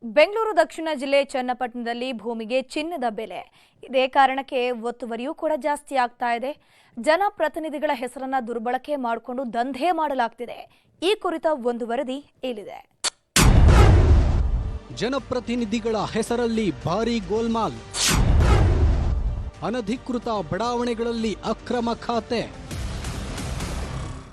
ಬೆಂಗಳೂರು ದಕ್ಷಿಣ ಜಿಲ್ಲೆ ಚನ್ನಪಟ್ಟಣದಲ್ಲಿ ಭೂಮಿಗೆ ಚಿನ್ನದ ಬೆಲೆ ಇದೇ ಕಾರಣಕ್ಕೆ ಒತ್ತುವರಿಯೂ ಕೂಡ ಜಾಸ್ತಿ ಆಗ್ತಾ ಇದೆ. ಜನಪ್ರತಿನಿಧಿಗಳ ಹೆಸರನ್ನ ದುರ್ಬಳಕೆ ಮಾಡಿಕೊಂಡು ದಂಧೆ ಮಾಡಲಾಗ್ತಿದೆ. ಈ ಕುರಿತ ಒಂದು ವರದಿ ಇಲ್ಲಿದೆ. ಜನಪ್ರತಿನಿಧಿಗಳ ಹೆಸರಲ್ಲಿ ಭಾರೀ ಗೋಲ್ಮಾಲ್, ಅನಧಿಕೃತ ಬಡಾವಣೆಗಳಲ್ಲಿ ಅಕ್ರಮ ಖಾತೆ.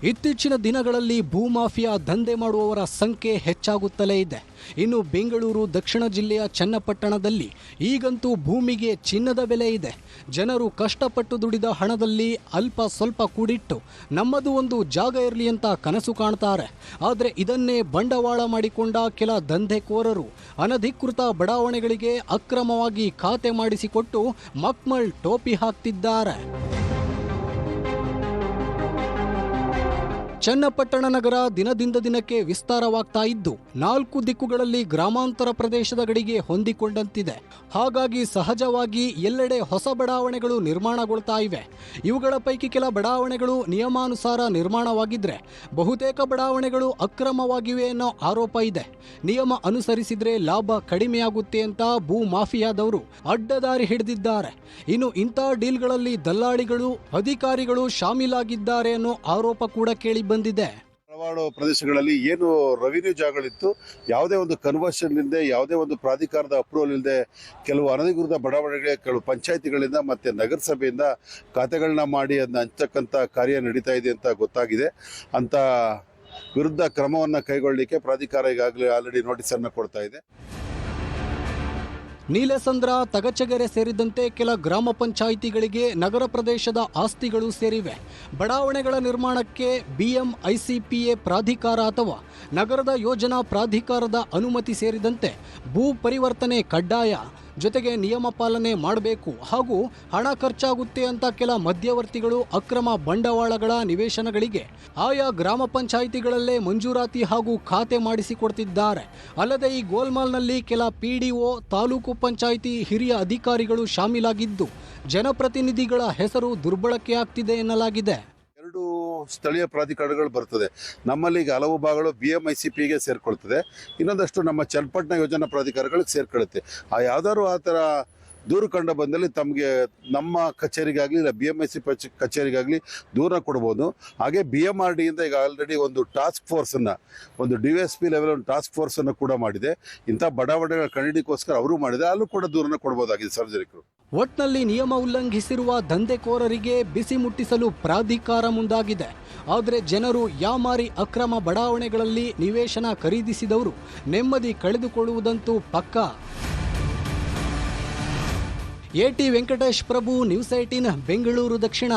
ಇತ್ತೀಚಿನ ದಿನಗಳಲ್ಲಿ ಭೂಮಾಫಿಯಾ ದಂಧೆ ಮಾಡುವವರ ಸಂಖ್ಯೆ ಹೆಚ್ಚಾಗುತ್ತಲೇ ಇದೆ. ಇನ್ನು ಬೆಂಗಳೂರು ದಕ್ಷಿಣ ಜಿಲ್ಲೆಯ ಚನ್ನಪಟ್ಟಣದಲ್ಲಿ ಈಗಂತೂ ಭೂಮಿಗೆ ಚಿನ್ನದ ಬೆಲೆ ಇದೆ. ಜನರು ಕಷ್ಟಪಟ್ಟು ದುಡಿದ ಹಣದಲ್ಲಿ ಅಲ್ಪ ಸ್ವಲ್ಪ ಕೂಡಿಟ್ಟು ನಮ್ಮದು ಒಂದು ಜಾಗ ಇರಲಿ ಅಂತ ಕನಸು ಕಾಣ್ತಾರೆ. ಆದರೆ ಇದನ್ನೇ ಬಂಡವಾಳ ಮಾಡಿಕೊಂಡ ಕೆಲ ದಂಧೆಕೋರರು ಅನಧಿಕೃತ ಬಡಾವಣೆಗಳಿಗೆ ಅಕ್ರಮವಾಗಿ ಖಾತೆ ಮಾಡಿಸಿಕೊಟ್ಟು ಮಕ್ಮಲ್ ಟೋಪಿ ಹಾಕ್ತಿದ್ದಾರೆ. ಚನ್ನಪಟ್ಟಣ ನಗರ ದಿನದಿಂದ ದಿನಕ್ಕೆ ವಿಸ್ತಾರವಾಗ್ತಾ ಇದ್ದು 4 ದಿಕ್ಕುಗಳಲ್ಲಿ ಗ್ರಾಮಾಂತರ ಪ್ರದೇಶದ ಗಡಿಗೆ ಹೊಂದಿಕೊಂಡಂತಿದೆ. ಹಾಗಾಗಿ ಸಹಜವಾಗಿ ಎಲ್ಲೆಡೆ ಹೊಸ ಬಡಾವಣೆಗಳು ನಿರ್ಮಾಣಗೊಳ್ತಾ ಇವೆ. ಇವುಗಳ ಪೈಕಿ ಕೆಲ ಬಡಾವಣೆಗಳು ನಿಯಮಾನುಸಾರ ನಿರ್ಮಾಣವಾಗಿದ್ರೆ ಬಹುತೇಕ ಬಡಾವಣೆಗಳು ಅಕ್ರಮವಾಗಿವೆ ಅನ್ನೋ ಆರೋಪ ಇದೆ. ನಿಯಮ ಅನುಸರಿಸಿದ್ರೆ ಲಾಭ ಕಡಿಮೆಯಾಗುತ್ತೆ ಅಂತ ಭೂ ಮಾಫಿಯಾದವರು ಅಡ್ಡದಾರಿ ಹಿಡಿದಿದ್ದಾರೆ. ಇನ್ನು ಇಂಥ ಡೀಲ್ಗಳಲ್ಲಿ ದಲ್ಲಾಳಿಗಳು ಅಧಿಕಾರಿಗಳು ಶಾಮೀಲಾಗಿದ್ದಾರೆ ಅನ್ನೋ ಆರೋಪ ಕೂಡ ಕೇಳಿ ಬಂದಿದೆ. ಹಲವಾರು ಪ್ರದೇಶಗಳಲ್ಲಿ ಏನು ರೆವಿನ್ಯೂ ಜಾಗಗಳಿತ್ತು, ಯಾವುದೇ ಒಂದು ಕನ್ವರ್ಷನ್ ಇಲ್ಲದೆ, ಯಾವುದೇ ಒಂದು ಪ್ರಾಧಿಕಾರದ ಅಪ್ರೂವಲ್ ಇಲ್ಲದೆ ಕೆಲವು ಅನಧಿಕೃತ ಬಡಾವಣೆಗಳಿಗೆ ಕೆಲವು ಪಂಚಾಯಿತಿಗಳಿಂದ ಮತ್ತು ನಗರಸಭೆಯಿಂದ ಖಾತೆಗಳನ್ನ ಮಾಡಿ ಅದನ್ನ ಹಂಚತಕ್ಕಂಥ ಕಾರ್ಯ ನಡೀತಾ ಇದೆ ಅಂತ ಗೊತ್ತಾಗಿದೆ. ಅಂತ ವಿರುದ್ಧ ಕ್ರಮವನ್ನು ಕೈಗೊಳ್ಳಲಿಕ್ಕೆ ಪ್ರಾಧಿಕಾರ ಈಗಾಗಲೇ ಆಲ್ರೆಡಿ ನೋಟಿಸನ್ನು ಕೊಡ್ತಾ ಇದೆ. ನೀಲಸಂದ್ರ, ತಗಚಗೆರೆ ಸೇರಿದಂತೆ ಕೆಲ ಗ್ರಾಮ ಪಂಚಾಯಿತಿಗಳಿಗೆ ನಗರ ಪ್ರದೇಶದ ಆಸ್ತಿಗಳು ಸೇರಿವೆ. ಬಡಾವಣೆಗಳ ನಿರ್ಮಾಣಕ್ಕೆ BMICPA ಪ್ರಾಧಿಕಾರ ಅಥವಾ ನಗರದ ಯೋಜನಾ ಪ್ರಾಧಿಕಾರದ ಅನುಮತಿ ಸೇರಿದಂತೆ ಭೂ ಪರಿವರ್ತನೆ ಕಡ್ಡಾಯ. ಜೊತೆಗೆ ನಿಯಮ ಪಾಲನೆ ಮಾಡಬೇಕು ಹಾಗೂ ಹಣ ಖರ್ಚಾಗುತ್ತೆ ಅಂತ ಕೆಲ ಮಧ್ಯವರ್ತಿಗಳು ಅಕ್ರಮ ಬಂಡವಾಳಗಳ ನಿವೇಶನಗಳಿಗೆ ಆಯಾ ಗ್ರಾಮ ಪಂಚಾಯಿತಿಗಳಲ್ಲೇ ಮಂಜೂರಾತಿ ಹಾಗೂ ಖಾತೆ ಮಾಡಿಸಿಕೊಡ್ತಿದ್ದಾರೆ. ಅಲ್ಲದೆ ಈ ಗೋಲ್ಮಾಲ್ನಲ್ಲಿ ಕೆಲ PDO, ತಾಲೂಕು ಪಂಚಾಯಿತಿ ಹಿರಿಯ ಅಧಿಕಾರಿಗಳು ಶಾಮೀಲಾಗಿದ್ದು ಜನಪ್ರತಿನಿಧಿಗಳ ಹೆಸರು ದುರ್ಬಳಕೆ ಆಗ್ತಿದೆ ಎನ್ನಲಾಗಿದೆ. 2 ಸ್ಥಳೀಯ ಪ್ರಾಧಿಕಾರಗಳು ಬರ್ತದೆ. ನಮ್ಮಲ್ಲಿ ಈಗ ಹಲವು ಭಾಗಗಳು BMICPಗೆ ಸೇರ್ಕೊಳ್ತದೆ, ಇನ್ನೊಂದಷ್ಟು ನಮ್ಮ ಚನ್ನಪಟ್ಟಣ ಯೋಜನಾ ಪ್ರಾಧಿಕಾರಗಳಿಗೆ ಸೇರ್ಕೊಳ್ಳುತ್ತೆ. ಯಾವ್ದಾದ್ರು ಆ ಥರ ದೂರು ಕಂಡು ಬಂದಲ್ಲಿ ತಮಗೆ ನಮ್ಮ ಕಚೇರಿಗಾಗಲಿ ಇಲ್ಲ BMICP ಕಚೇರಿಗಾಗಲಿ ದೂರ ಕೊಡ್ಬೋದು. ಹಾಗೆ BMRD ಇಂದ ಈಗ ಆಲ್ರೆಡಿ ಒಂದು ಟಾಸ್ಕ್ ಫೋರ್ಸನ್ನು, ಒಂದು DSP ಲೆವೆಲ್ ಒಂದು ಟಾಸ್ಕ್ ಫೋರ್ಸನ್ನು ಕೂಡ ಮಾಡಿದೆ. ಇಂಥ ಬಡಾವಣೆಗಳ ಕಂಡಿಡಿಗೋಸ್ಕರ ಅವರು ಮಾಡಿದೆ, ಅಲ್ಲೂ ಕೂಡ ದೂರನ್ನು ಕೊಡ್ಬೋದಾಗಿದೆ ಸಾರ್ವಜನಿಕರು. ಒಟ್ನಲ್ಲಿ ನಿಯಮ ಉಲ್ಲಂಘಿಸಿರುವ ದಂಧೆಕೋರರಿಗೆ ಬಿಸಿ ಮುಟ್ಟಿಸಲು ಪ್ರಾಧಿಕಾರ ಮುಂದಾಗಿದೆ. ಆದರೆ ಜನರು ಯಾಮಾರಿ ಅಕ್ರಮ ಬಡಾವಣೆಗಳಲ್ಲಿ ನಿವೇಶನ ಖರೀದಿಸಿದವರು ನೆಮ್ಮದಿ ಕಳೆದುಕೊಳ್ಳುವುದಂತೂ ಪಕ್ಕಾ. AT Venkatesh Prabhu, news 18 Bengaluru Dakshina.